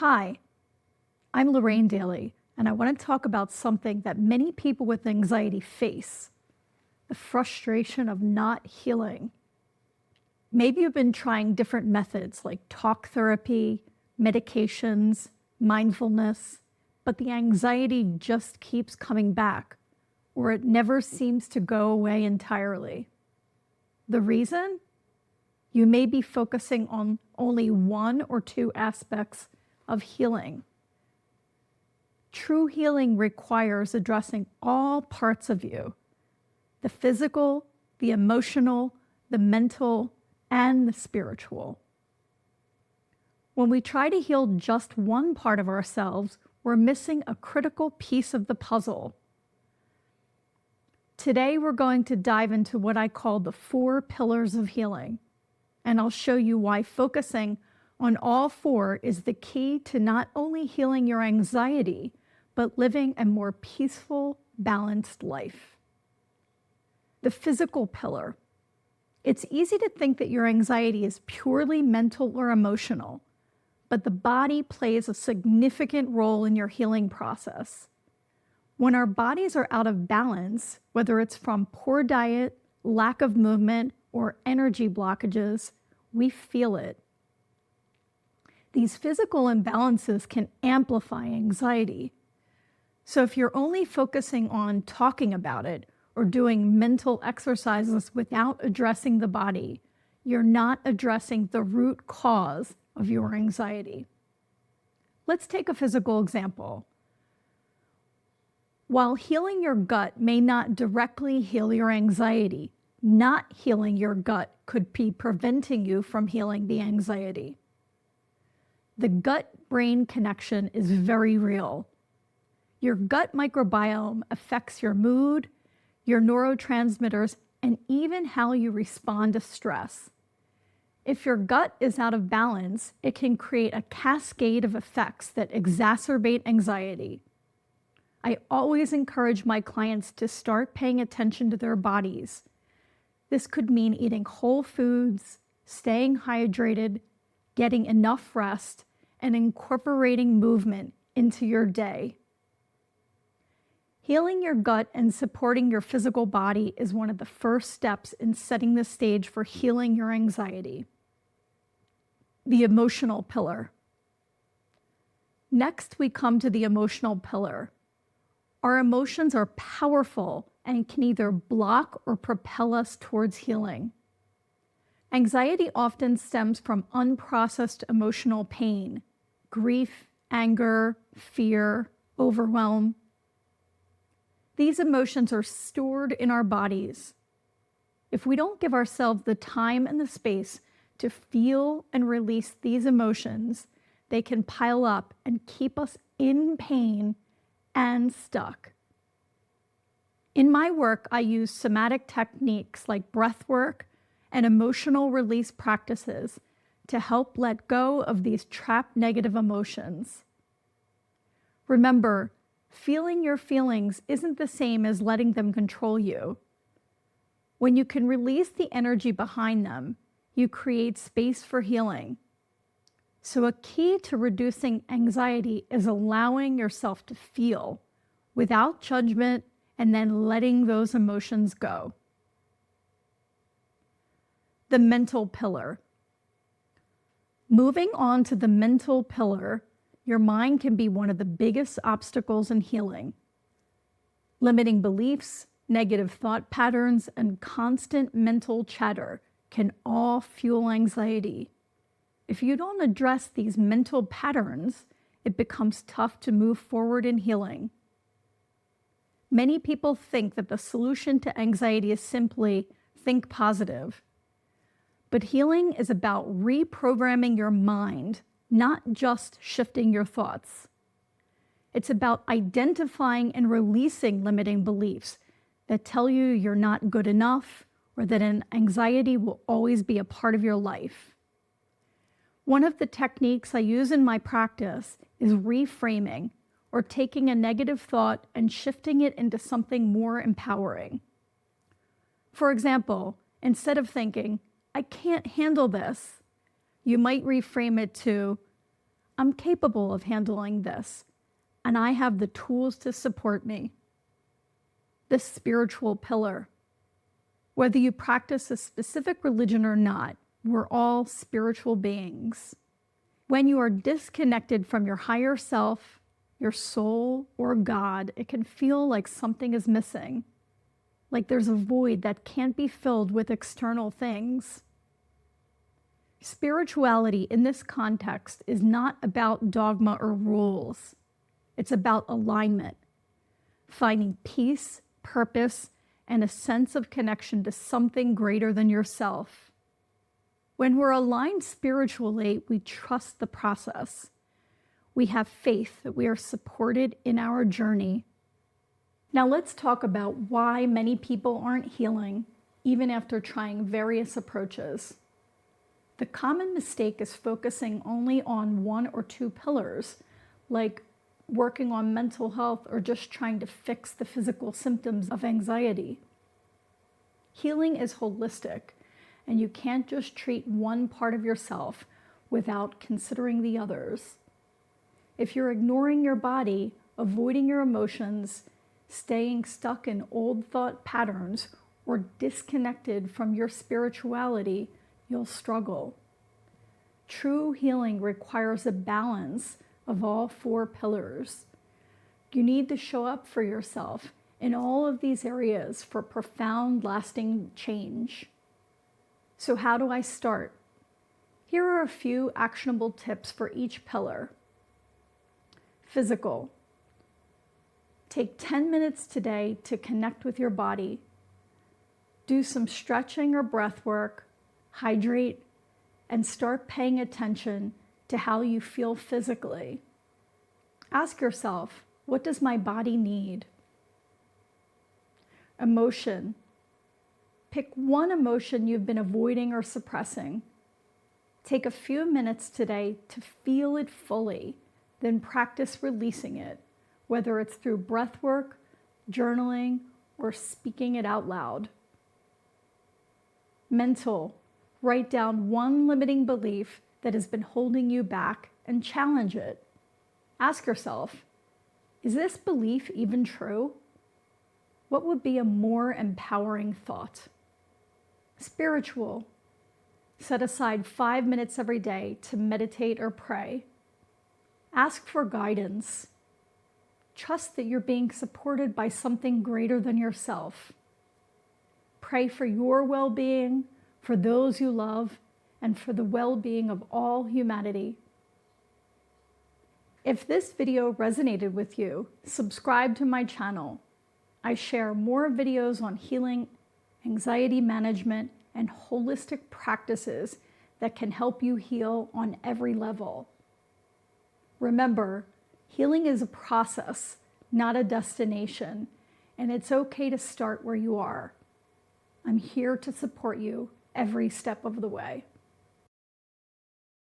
Hi, I'm Lorraine Daly, and I want to talk about something that many people with anxiety face: the frustration of not healing. Maybe you've been trying different methods like talk therapy, medications, mindfulness, but the anxiety just keeps coming back, or it never seems to go away entirely. The reason? You may be focusing on only one or two aspects of healing. True healing requires addressing all parts of you: the physical, the emotional, the mental, and the spiritual. When we try to heal just one part of ourselves, we're missing a critical piece of the puzzle. Today, we're going to dive into what I call the 4 pillars of healing, and I'll show you why focusing on all 4 is the key to not only healing your anxiety, but living a more peaceful, balanced life. The physical pillar. It's easy to think that your anxiety is purely mental or emotional, but the body plays a significant role in your healing process. When our bodies are out of balance, whether it's from poor diet, lack of movement, or energy blockages, we feel it. These physical imbalances can amplify anxiety. So if you're only focusing on talking about it or doing mental exercises without addressing the body, you're not addressing the root cause of your anxiety. Let's take a physical example. While healing your gut may not directly heal your anxiety, not healing your gut could be preventing you from healing the anxiety. The gut-brain connection is very real. Your gut microbiome affects your mood, your neurotransmitters, and even how you respond to stress. If your gut is out of balance, it can create a cascade of effects that exacerbate anxiety. I always encourage my clients to start paying attention to their bodies. This could mean eating whole foods, staying hydrated, getting enough rest, and incorporating movement into your day. Healing your gut and supporting your physical body is one of the first steps in setting the stage for healing your anxiety. The emotional pillar. Next, we come to the emotional pillar. Our emotions are powerful and can either block or propel us towards healing. Anxiety often stems from unprocessed emotional pain, grief, anger, fear, overwhelm. These emotions are stored in our bodies. If we don't give ourselves the time and the space to feel and release these emotions, they can pile up and keep us in pain and stuck. In my work, I use somatic techniques like breath work and emotional release practices to help let go of these trapped negative emotions. Remember, feeling your feelings isn't the same as letting them control you. When you can release the energy behind them, you create space for healing. So a key to reducing anxiety is allowing yourself to feel without judgment and then letting those emotions go. The mental pillar. Moving on to the mental pillar, your mind can be one of the biggest obstacles in healing. Limiting beliefs, negative thought patterns, and constant mental chatter can all fuel anxiety. If you don't address these mental patterns, it becomes tough to move forward in healing. Many people think that the solution to anxiety is simply think positive. But healing is about reprogramming your mind, not just shifting your thoughts. It's about identifying and releasing limiting beliefs that tell you you're not good enough or that an anxiety will always be a part of your life. One of the techniques I use in my practice is reframing, or taking a negative thought and shifting it into something more empowering. For example, instead of thinking, "I can't handle this," you might reframe it to, I'm capable of handling this, and I have the tools to support me. The spiritual pillar. Whether you practice a specific religion or not, we're all spiritual beings. When you are disconnected from your higher self, your soul, or God, it can feel like something is missing, like there's a void that can't be filled with external things. Spirituality in this context is not about dogma or rules. It's about alignment, finding peace, purpose, and a sense of connection to something greater than yourself. When we're aligned spiritually, we trust the process. We have faith that we are supported in our journey. Now let's talk about why many people aren't healing, even after trying various approaches. The common mistake is focusing only on one or two pillars, like working on mental health or just trying to fix the physical symptoms of anxiety. Healing is holistic, and you can't just treat one part of yourself without considering the others. If you're ignoring your body, avoiding your emotions, staying stuck in old thought patterns, or disconnected from your spirituality, you'll struggle. True healing requires a balance of all four pillars. You need to show up for yourself in all of these areas for profound, lasting change. So how do I start? Here are a few actionable tips for each pillar. Physical. Take 10 minutes today to connect with your body. Do some stretching or breath work, hydrate, and start paying attention to how you feel physically. Ask yourself, what does my body need? Emotion. Pick one emotion you've been avoiding or suppressing. Take a few minutes today to feel it fully, then practice releasing it, whether it's through breath work, journaling, or speaking it out loud. Mental. Write down one limiting belief that has been holding you back and challenge it. Ask yourself, is this belief even true? What would be a more empowering thought? Spiritual. Set aside 5 minutes every day to meditate or pray. Ask for guidance. Trust that you're being supported by something greater than yourself. Pray for your well-being, for those you love, and for the well-being of all humanity. If this video resonated with you, subscribe to my channel. I share more videos on healing, anxiety management, and holistic practices that can help you heal on every level. Remember, healing is a process, not a destination, and it's okay to start where you are. I'm here to support you every step of the way.